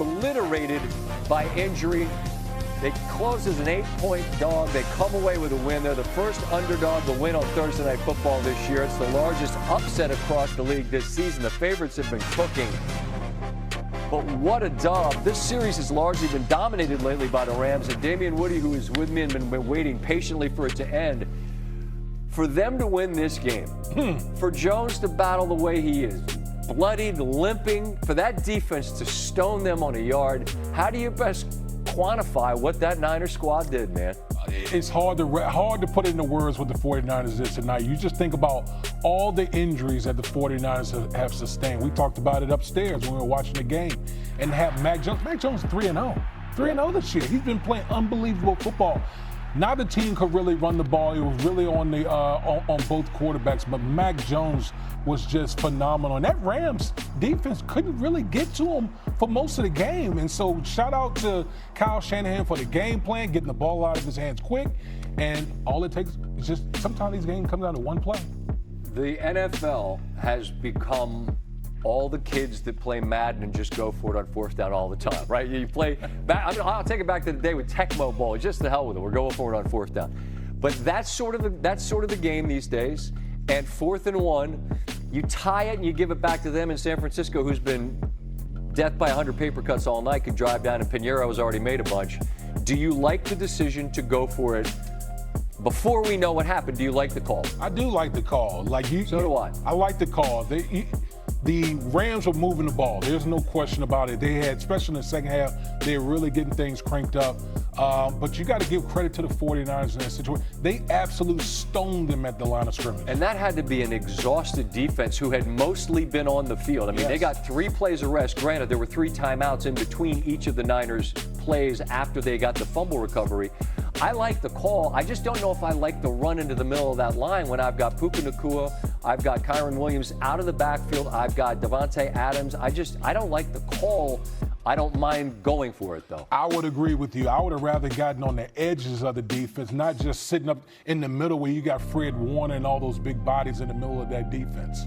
obliterated by injury. They close as an 8-point dog. They come away with a win. They're the first underdog to win on Thursday Night Football this year. It's the largest upset across the league this season. The favorites have been cooking. But what a dub. This series has largely been dominated lately by the Rams. And Damian Woody, who is with me and been waiting patiently for it to end, for them to win this game, for Jones to battle the way he is, bloodied, limping, for that defense to stone them on a yard, how do you best quantify what that Niners squad did, man? It's hard to put into words what the 49ers did tonight. You just think about all the injuries that the 49ers have sustained. We talked about it upstairs when we were watching the game. And have Mac Jones 3-0. 3-0 this year. He's been playing unbelievable football. Neither team could really run the ball. It was really on both quarterbacks, but Mac Jones was just phenomenal. And that Rams defense couldn't really get to him for most of the game. And so shout out to Kyle Shanahan for the game plan, getting the ball out of his hands quick. And all it takes is just sometimes these games come down to one play. The NFL has become all the kids that play Madden and just go for it on fourth down all the time, right? You play, I'll take it back to the day with Tecmo Bowl. Just the hell with it. We're going for it on fourth down. But that's sort of the game these days. And 4th and 1, you tie it and you give it back to them in San Francisco, who's been death by 100 paper cuts all night, could drive down, and Pinheiro has already made a bunch. Do you like the decision to go for it? Before we know what happened, do you like the call? I do like the call. So do I. I like the call. The Rams were moving the ball. There's no question about it. They had, especially in the second half, they were really getting things cranked up. But you got to give credit to the 49ers in that situation. They absolutely stoned them at the line of scrimmage. And that had to be an exhausted defense who had mostly been on the field. I mean, They got 3 plays of rest. Granted, there were 3 timeouts in between each of the Niners' plays after they got the fumble recovery. I like the call. I just don't know if I like the run into the middle of that line when I've got Puka Nacua, I've got Kyron Williams out of the backfield, I've got Devontae Adams. I don't like the call. I don't mind going for it, though. I would agree with you. I would have rather gotten on the edges of the defense, not just sitting up in the middle where you got Fred Warner and all those big bodies in the middle of that defense.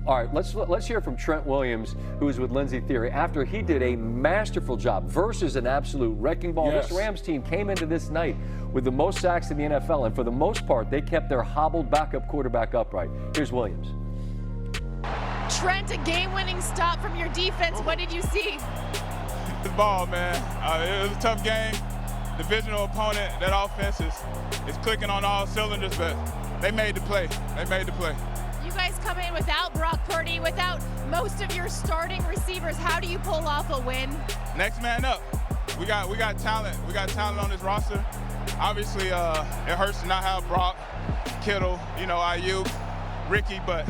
All right, let's hear from Trent Williams, who is with Lindsey Theory, after he did a masterful job versus an absolute wrecking ball. Yes. This Rams team came into this night with the most sacks in the NFL, and for the most part, they kept their hobbled backup quarterback upright. Here's Williams. Trent, a game-winning stop from your defense. What did you see? The ball, man. It was a tough game. Divisional opponent. That offense is clicking on all cylinders, but they made the play. You guys come in without Brock Purdy, without most of your starting receivers. How do you pull off a win? Next man up. We got talent. We got talent on this roster. Obviously, it hurts to not have Brock, Kittle, Ayuk, Ricky, but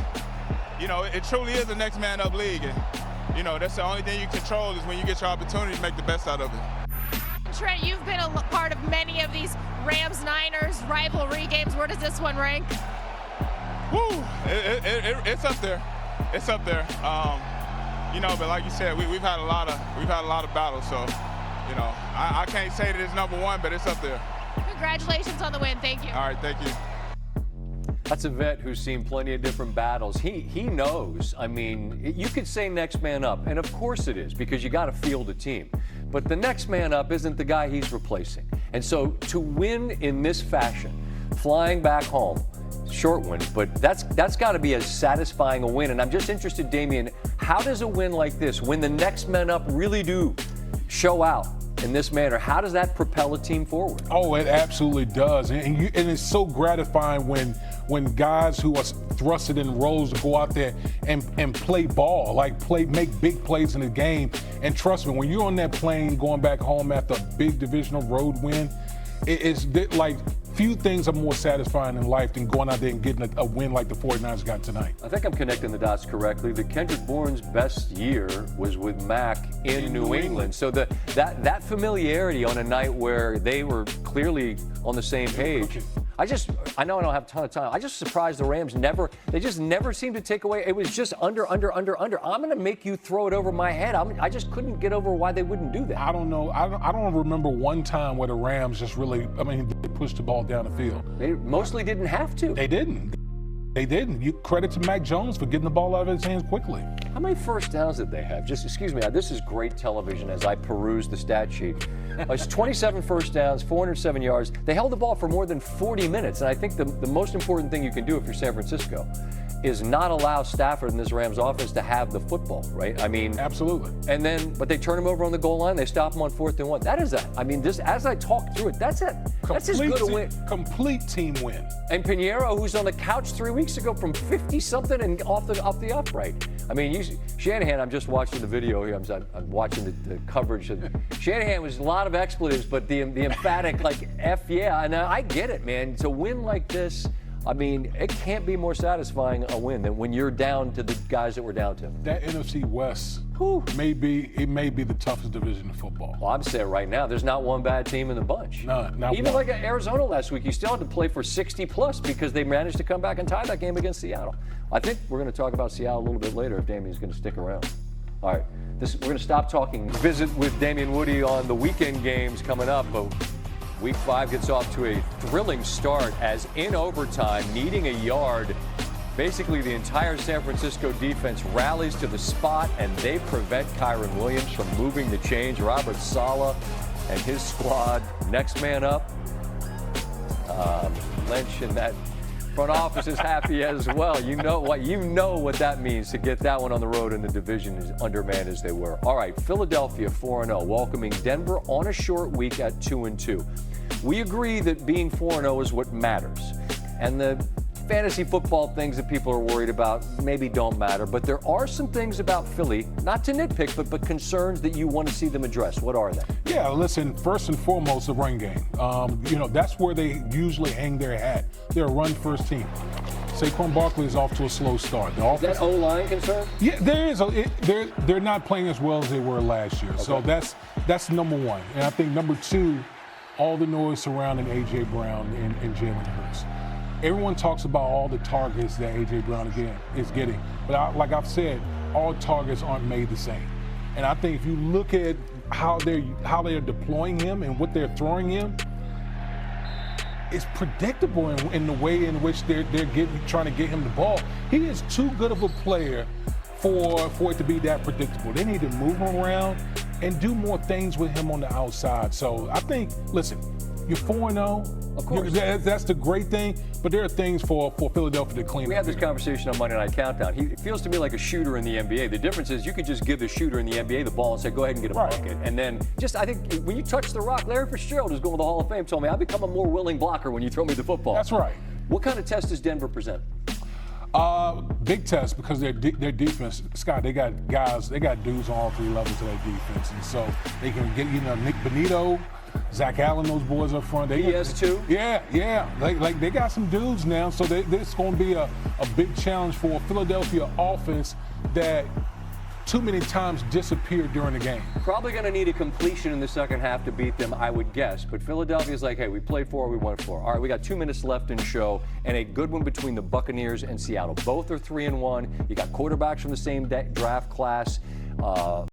it truly is a next man up league. And, that's the only thing you control is when you get your opportunity to make the best out of it. Trent, you've been a part of many of these Rams-Niners rivalry games. Where does this one rank? Woo! It's up there. It's up there. But like you said, we've had a lot of battles. So, I can't say that it's number 1, but it's up there. Congratulations on the win. Thank you. All right, thank you. That's a vet who's seen plenty of different battles. He knows. I mean, you could say next man up, and of course it is, because you got to field a team. But the next man up isn't the guy he's replacing. And so to win in this fashion, flying back home, short win, but that's got to be as satisfying a win. And I'm just interested, Damian, how does a win like this, when the next men up really do show out in this manner, how does that propel a team forward? Oh, it absolutely does. And it's so gratifying when guys who are thrusted in roles to go out there and play ball, make big plays in the game. And trust me, when you're on that plane going back home after a big divisional road win, it's like few things are more satisfying in life than going out there and getting a win like the 49ers got tonight. I think I'm connecting the dots correctly. The Kendrick Bourne's best year was with Mac in New England. So that familiarity on a night where they were clearly on the same page. I know I don't have a ton of time. I just surprised the Rams they just never seemed to take away. It was just under. I'm going to make you throw it over my head. I just couldn't get over why they wouldn't do that. I don't know. I don't remember one time where the Rams just really, they pushed the ball down the field. They mostly didn't have to. They didn't. They didn't. You credit to Mac Jones for getting the ball out of his hands quickly. How many first downs did they have? Just, excuse me, this is great television as I peruse the stat sheet. It's 27 first downs, 407 yards. They held the ball for more than 40 minutes. And I think the most important thing you can do if you're San Francisco is not allow Stafford and this Rams offense to have the football, right? I mean, absolutely. And then, but they turn him over on the goal line. They stop him on 4th and 1. That is this, as I talk through it, that's as good a win. Complete team win. And Pinheiro, who's on the couch 3 weeks ago from 50-something and off the upright. I mean, Shanahan, I'm just watching the video here. I'm watching the coverage. Shanahan was a lot of expletives, but the emphatic, like, F yeah. And I get it, man. To win like this, I mean, it can't be more satisfying a win than when you're down to the guys that we're down to. That NFC West may be the toughest division in football. Well, I'm saying right now, there's not one bad team in the bunch. Not Even one. like Arizona last week, you still had to play for 60+ because they managed to come back and tie that game against Seattle. I think we're going to talk about Seattle a little bit later if Damian's going to stick around. All right, we're going to stop talking. Visit with Damian Woody on the weekend games coming up. But Week 5 gets off to a thrilling start as in overtime, needing a yard, basically the entire San Francisco defense rallies to the spot and they prevent Kyron Williams from moving the chains. Robert Saleh and his squad, next man up. Lynch and that front office is happy as well. You know what that means to get that one on the road in the division as undermanned as they were. All right, Philadelphia 4-0, welcoming Denver on a short week at 2-2. We agree that being 4-0 is what matters. And the fantasy football things that people are worried about maybe don't matter, but there are some things about Philly, not to nitpick, but concerns that you want to see them address. What are they? Yeah, listen, first and foremost, the run game. That's where they usually hang their hat. They're a run-first team. Saquon Barkley is off to a slow start. Is that O-line concern? Yeah, there is. They're not playing as well as they were last year. Okay. So that's number one. And I think number two, all the noise surrounding A.J. Brown and Jalen Hurts. Everyone talks about all the targets that A.J. Brown is getting. But like I've said, all targets aren't made the same. And I think if you look at how they're deploying him and what they're throwing him, it's predictable in the way in which they're trying to get him the ball. He is too good of a player for it to be that predictable. They need to move him around and do more things with him on the outside. So I think, listen, you're 4-0. Of course. That's the great thing, but there are things for Philadelphia to clean up. We had this conversation on Monday Night Countdown. He feels to me like a shooter in the NBA. The difference is you could just give the shooter in the NBA the ball and say, go ahead and get a bucket. And then I think when you touch the rock, Larry Fitzgerald, who's going to the Hall of Fame, told me, I become a more willing blocker when you throw me the football. That's right. What kind of test does Denver present? Big test because their defense, Scott, they got dudes on all three levels of their defense. And so they can get, Nick Benito, Zach Allen, those boys up front. PS2? Yeah. Like they got some dudes now. So this is going to be a big challenge for a Philadelphia offense that too many times disappeared during the game. Probably going to need a completion in the second half to beat them, I would guess. But Philadelphia's like, hey, we played 4, we won 4. All right, we got 2 minutes left in show, and a good one between the Buccaneers and Seattle. Both are 3-1. You got quarterbacks from the same draft class.